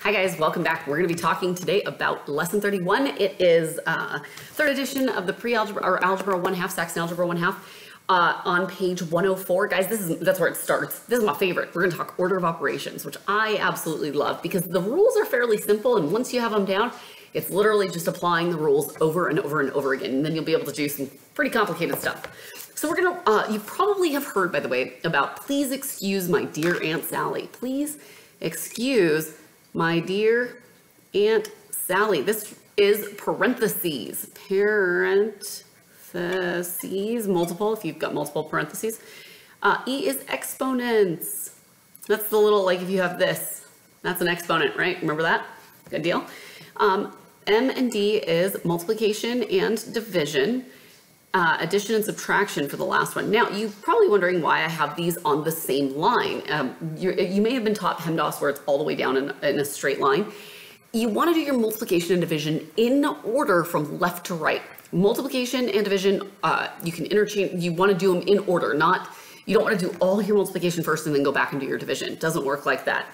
Hi guys, welcome back. We're going to be talking today about lesson 31. It is third edition of the Pre-Algebra or Algebra 1/2, Saxon Algebra 1/2 on page 104. Guys, that's where it starts. This is my favorite. We're going to talk order of operations, which I absolutely love because the rules are fairly simple, and once you have them down, it's literally just applying the rules over and over and over again, and then you'll be able to do some pretty complicated stuff. So we're going to, you probably have heard, by the way, about please excuse my dear Aunt Sally. Please excuse my dear Aunt Sally. This is parentheses, multiple, if you've got multiple parentheses. E is exponents. That's the little, like if you have this, that's an exponent, right? Remember that? Good deal. M and D is multiplication and division. Addition and subtraction for the last one. Now, you're probably wondering why I have these on the same line. You may have been taught PEMDAS where it's all the way down in a straight line. You want to do your multiplication and division in order from left to right. Multiplication and division, you can interchange, you want to do them in order, you don't want to do all your multiplication first and then go back and do your division. It doesn't work like that.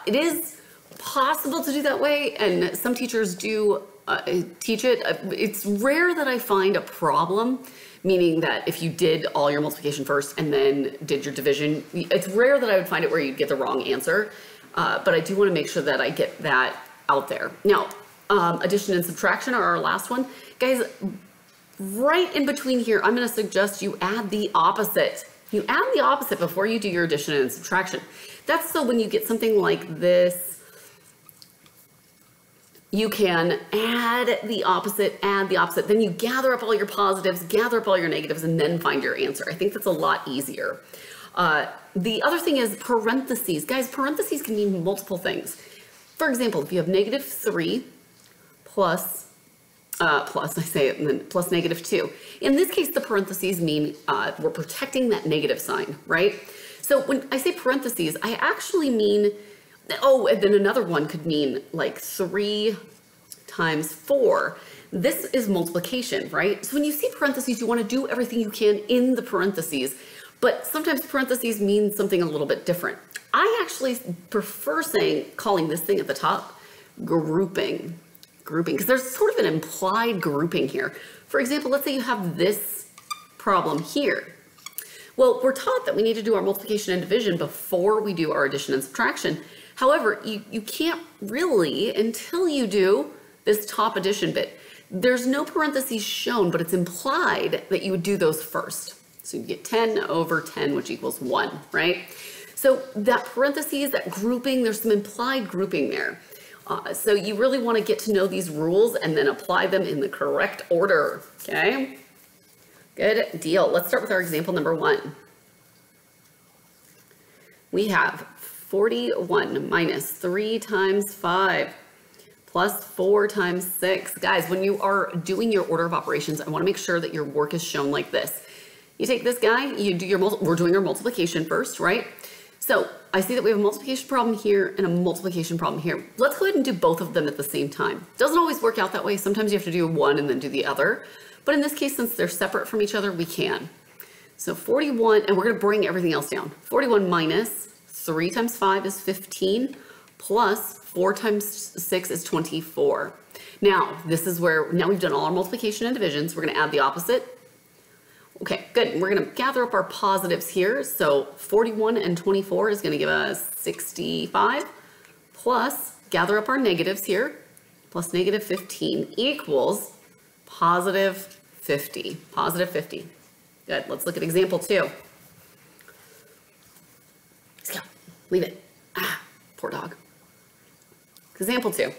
It is possible to do that way, and some teachers do teach it. It's rare that I find a problem, meaning that if you did all your multiplication first and then did your division, it's rare that I would find it where you'd get the wrong answer, but I do want to make sure that I get that out there. Now, addition and subtraction are our last one. Guys, right in between here, I'm going to suggest you add the opposite. You add the opposite before you do your addition and subtraction. That's so when you get something like this, you can add the opposite, then you gather up all your positives, gather up all your negatives, and then find your answer. I think that's a lot easier. The other thing is parentheses. Guys, parentheses can mean multiple things. For example, if you have -3 plus -2. In this case, the parentheses mean we're protecting that negative sign, right? So when I say parentheses, I actually mean, oh, and then another one could mean like 3 times 4. This is multiplication, right? So when you see parentheses, you want to do everything you can in the parentheses, but sometimes parentheses mean something a little bit different. I actually prefer calling this thing at the top grouping, because there's sort of an implied grouping here. For example, let's say you have this problem here. Well, we're taught that we need to do our multiplication and division before we do our addition and subtraction. However, you can't really until you do this top addition bit. There's no parentheses shown, but it's implied that you would do those first. So you get 10 over 10, which equals 1, right? So that parentheses, that grouping, there's some implied grouping there. So you really want to get to know these rules and then apply them in the correct order, okay? Good deal. Let's start with our example number 1. We have 41 minus 3 times 5 plus 4 times 6. Guys, when you are doing your order of operations, I want to make sure that your work is shown like this. You take this guy, you do we're doing our multiplication first, right? So I see that we have a multiplication problem here and a multiplication problem here. Let's go ahead and do both of them at the same time. Doesn't always work out that way. Sometimes you have to do one and then do the other. But in this case, since they're separate from each other, we can. So 41, and we're going to bring everything else down. 41 minus 3 times 5 is 15, plus 4 times 6 is 24. Now, this is where, now we've done all our multiplication and divisions. We're going to add the opposite. Okay, good. We're going to gather up our positives here. So 41 and 24 is going to give us 65, plus gather up our negatives here, plus -15 equals positive 50. Positive 50. Good. Let's look at example 2. Let's go. Leave it. Poor dog. Example 2.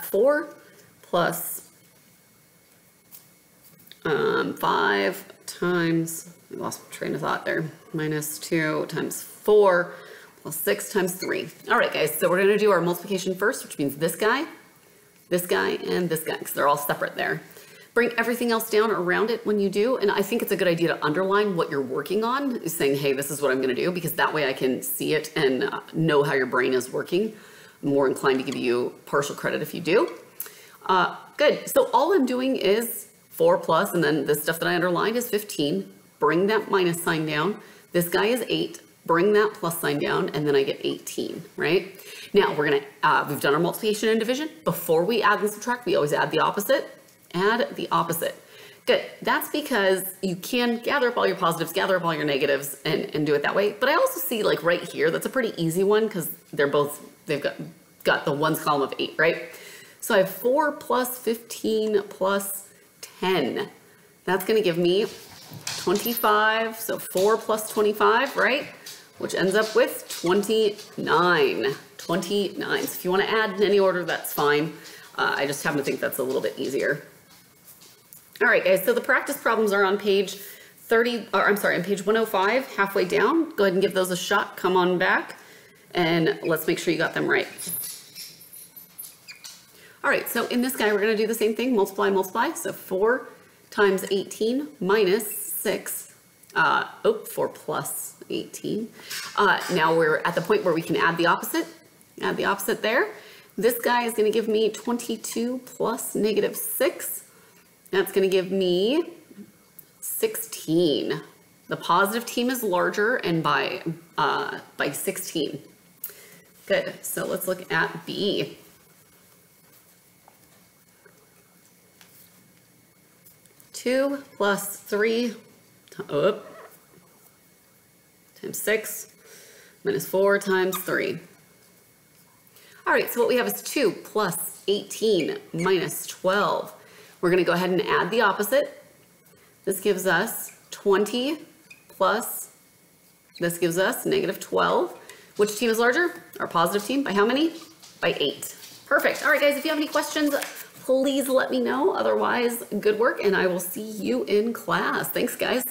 4 plus 5 times, I lost my train of thought there, minus 2 times 4 plus 6 times 3. All right, guys, so we're going to do our multiplication first, which means this guy, and this guy, because they're all separate there. Bring everything else down around it when you do, and I think it's a good idea to underline what you're working on, is saying, hey, this is what I'm going to do, because that way I can see it and know how your brain is working. I'm more inclined to give you partial credit if you do. Good, so all I'm doing is 4 plus, and then this stuff that I underlined is 15. Bring that minus sign down. This guy is 8. bring that plus sign down, and then I get 18, right? Now we're gonna, we've done our multiplication and division. Before we add and subtract, we always add the opposite. Add the opposite. Good, that's because you can gather up all your positives, gather up all your negatives, and do it that way. But I also see like right here, that's a pretty easy one because they've got the ones column of 8, right? So I have 4 plus 15 plus 10. That's gonna give me 25, so 4 plus 25, right? Which ends up with 29. 29. So if you want to add in any order, that's fine. I just happen to think that's a little bit easier. All right, guys, so the practice problems are on page 30, or I'm sorry, on page 105, halfway down. Go ahead and give those a shot. Come on back, and let's make sure you got them right. All right, so in this guy, we're going to do the same thing, multiply, multiply. So 4 times 18 minus 6, 4 plus 18. Now we're at the point where we can add the opposite. Add the opposite there. This guy is going to give me 22 plus negative 6. That's going to give me 16. The positive team is larger and by 16. Good. So let's look at B. Two plus 3 times 6 minus 4 times 3. All right, so what we have is 2 plus 18 minus 12. We're going to go ahead and add the opposite. This gives us 20 plus, this gives us negative 12. Which team is larger? Our positive team. By how many? By 8. Perfect. All right, guys, if you have any questions, please let me know. Otherwise, good work, and I will see you in class. Thanks, guys.